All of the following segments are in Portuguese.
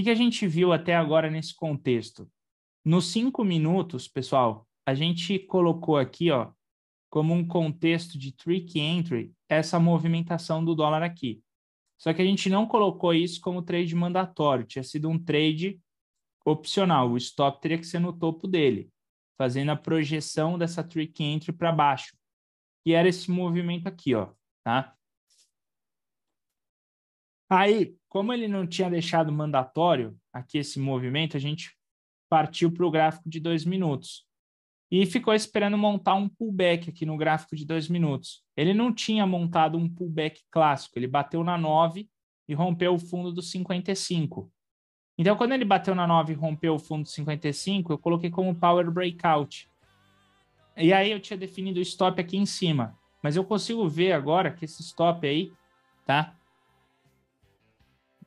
que a gente viu até agora nesse contexto? Nos 5 minutos, pessoal, a gente colocou aqui, ó, como um contexto de trick entry, essa movimentação do dólar aqui. Só que a gente não colocou isso como trade mandatório, tinha sido um trade opcional, o stop teria que ser no topo dele, fazendo a projeção dessa trick entry para baixo, que era esse movimento aqui, ó, tá? Aí, como ele não tinha deixado mandatório aqui esse movimento, a gente partiu para o gráfico de 2 minutos e ficou esperando montar um pullback aqui no gráfico de 2 minutos. Ele não tinha montado um pullback clássico, ele bateu na 9 e rompeu o fundo do 55. Então, quando ele bateu na 9 e rompeu o fundo do 55, eu coloquei como Power Breakout. E aí eu tinha definido o stop aqui em cima. Mas eu consigo ver agora que esse stop aí, tá?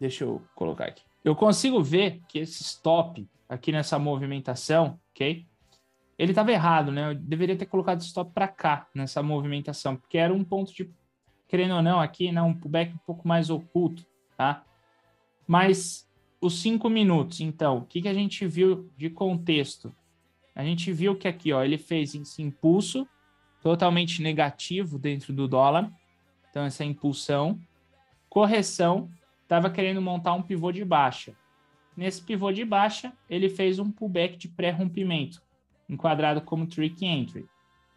Deixa eu colocar aqui. Eu consigo ver que esse stop aqui nessa movimentação, ok? Ele estava errado, né? Eu deveria ter colocado stop para cá nessa movimentação, porque era um ponto de, querendo ou não, aqui, né, um pullback um pouco mais oculto, tá? Mas os 5 minutos, então, o que a gente viu de contexto? A gente viu que aqui, ó, ele fez esse impulso totalmente negativo dentro do dólar, então essa impulsão, correção, estava querendo montar um pivô de baixa. Nesse pivô de baixa, ele fez um pullback de pré-rompimento, enquadrado como trick entry.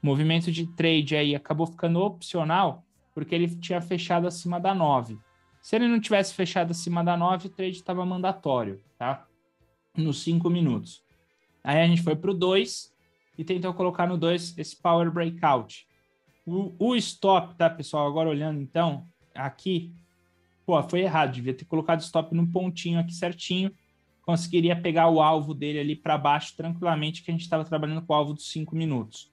O movimento de trade aí acabou ficando opcional, porque ele tinha fechado acima da 9. Se ele não tivesse fechado acima da 9, o trade estava mandatório, tá? Nos 5 minutos. Aí a gente foi para o 2 e tentou colocar no 2 esse Power Breakout. O stop, tá, pessoal? Agora olhando, então, aqui, pô, foi errado. Devia ter colocado stop num pontinho aqui certinho. Conseguiria pegar o alvo dele ali para baixo tranquilamente, que a gente estava trabalhando com o alvo dos 5 minutos.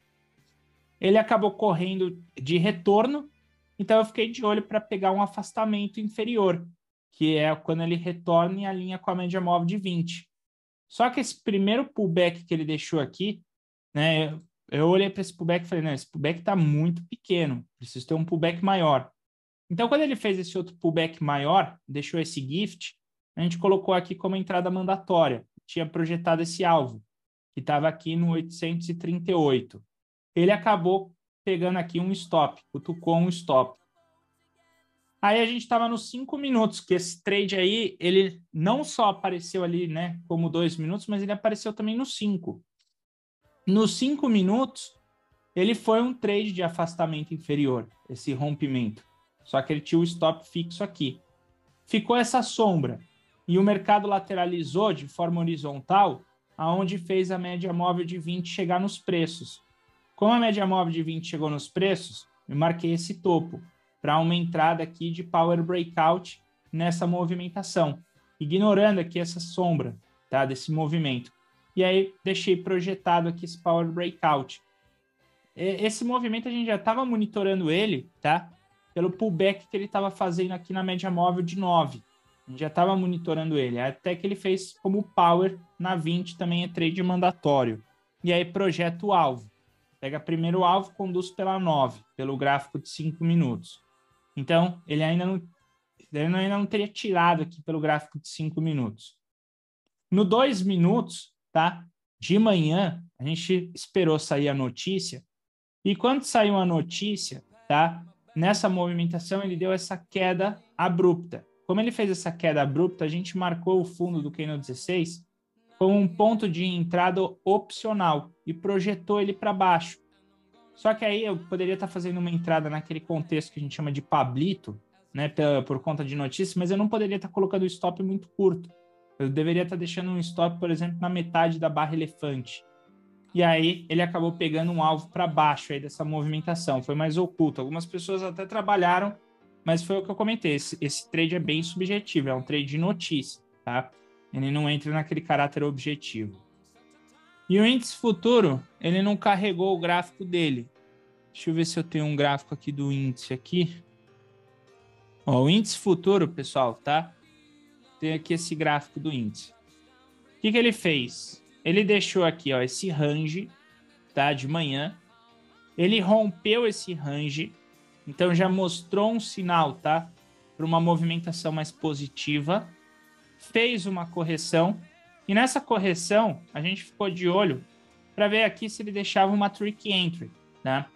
Ele acabou correndo de retorno, então eu fiquei de olho para pegar um afastamento inferior, que é quando ele retorna e alinha com a média móvel de 20. Só que esse primeiro pullback que ele deixou aqui, né, eu olhei para esse pullback e falei, não, esse pullback está muito pequeno, preciso ter um pullback maior. Então, quando ele fez esse outro pullback maior, deixou esse gift, a gente colocou aqui como entrada mandatória. Tinha projetado esse alvo, que estava aqui no 838. Ele acabou pegando aqui um stop, cutucou um stop. Aí a gente estava nos 5 minutos, que esse trade aí, ele não só apareceu ali, né, como 2 minutos, mas ele apareceu também nos 5. Nos 5 minutos, ele foi um trade de afastamento inferior, esse rompimento. Só que ele tinha o stop fixo aqui. Ficou essa sombra. E o mercado lateralizou de forma horizontal, aonde fez a média móvel de 20 chegar nos preços. Como a média móvel de 20 chegou nos preços, eu marquei esse topo para uma entrada aqui de Power Breakout nessa movimentação, ignorando aqui essa sombra, tá, desse movimento. E aí deixei projetado aqui esse Power Breakout. Esse movimento a gente já estava monitorando ele, tá? Pelo pullback que ele estava fazendo aqui na média móvel de 9. A gente já estava monitorando ele, até que ele fez como Power na 20, também é trade mandatório. E aí projeta o alvo. Pega primeiro o alvo, conduz pela 9, pelo gráfico de 5 minutos. Então, ele ainda não teria tirado aqui pelo gráfico de 5 minutos. No 2 minutos, tá? De manhã, a gente esperou sair a notícia. E quando saiu a notícia, tá? Nessa movimentação, ele deu essa queda abrupta. Como ele fez essa queda abrupta, a gente marcou o fundo do Candle 16 como um ponto de entrada opcional e projetou ele para baixo. Só que aí eu poderia estar fazendo uma entrada naquele contexto que a gente chama de Pablito, né, por conta de notícia, mas eu não poderia estar colocando o stop muito curto. Eu deveria estar deixando um stop, por exemplo, na metade da barra elefante. E aí ele acabou pegando um alvo para baixo aí dessa movimentação. Foi mais oculto. Algumas pessoas até trabalharam, mas foi o que eu comentei. Esse trade é bem subjetivo, é um trade de notícia, tá? Ele não entra naquele caráter objetivo. E o índice futuro, ele não carregou o gráfico dele. Deixa eu ver se eu tenho um gráfico aqui do índice aqui. Ó, o índice futuro, pessoal, tá? Tem aqui esse gráfico do índice. O que ele fez? Ele deixou aqui, ó, esse range, tá? De manhã. Ele rompeu esse range, então já mostrou um sinal, tá? Para uma movimentação mais positiva. fez uma correção, e nessa correção a gente ficou de olho para ver aqui se ele deixava uma trick entry, né?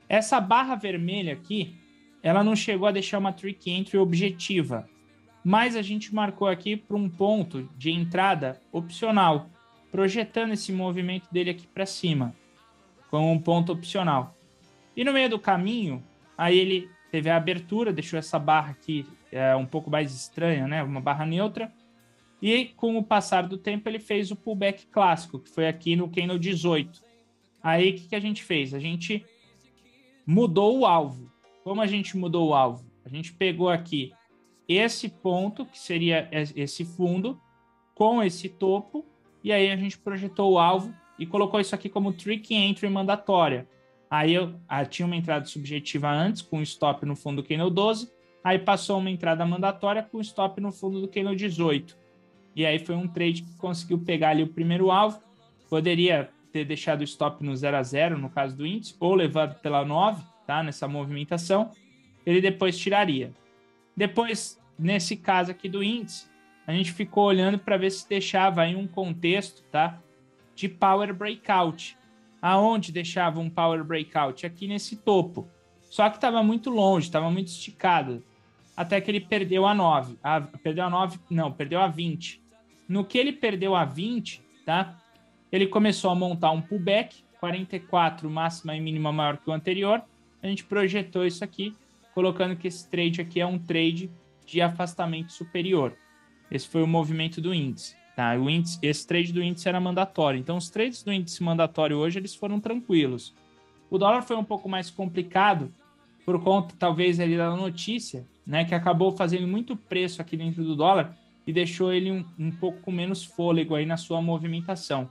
Essa barra vermelha aqui, ela não chegou a deixar uma trick entry objetiva, mas a gente marcou aqui para um ponto de entrada opcional, projetando esse movimento dele aqui para cima, com um ponto opcional. E no meio do caminho, aí ele teve a abertura, deixou essa barra aqui um pouco mais estranha, né? Uma barra neutra. E com o passar do tempo, ele fez o pullback clássico, que foi aqui no candle 18. Aí, o que a gente fez? A gente mudou o alvo. Como a gente mudou o alvo? A gente pegou aqui esse ponto, que seria esse fundo, com esse topo, e aí a gente projetou o alvo e colocou isso aqui como trick entry mandatória. Aí tinha uma entrada subjetiva antes, com stop no fundo do candle 12, aí passou uma entrada mandatória com stop no fundo do candle 18. E aí foi um trade que conseguiu pegar ali o primeiro alvo, poderia ter deixado o stop no 0 a 0, no caso do índice, ou levado pela 9, tá? Nessa movimentação, ele depois tiraria. Depois, nesse caso aqui do índice, a gente ficou olhando para ver se deixava aí um contexto, tá? De power breakout. Aonde deixava um power breakout? Aqui nesse topo. Só que estava muito longe, estava muito esticado. Até que ele perdeu a 9. Perdeu a 20. No que ele perdeu a 20, tá? Ele começou a montar um pullback, 44, máxima e mínima maior que o anterior. A gente projetou isso aqui, colocando que esse trade aqui é um trade de afastamento superior. Esse foi o movimento do índice. Tá? Esse trade do índice era mandatório. Então, os trades do índice mandatório hoje, eles foram tranquilos. O dólar foi um pouco mais complicado, por conta, talvez, ali da notícia, né, que acabou fazendo muito preço aqui dentro do dólar e deixou ele um pouco com menos fôlego aí na sua movimentação.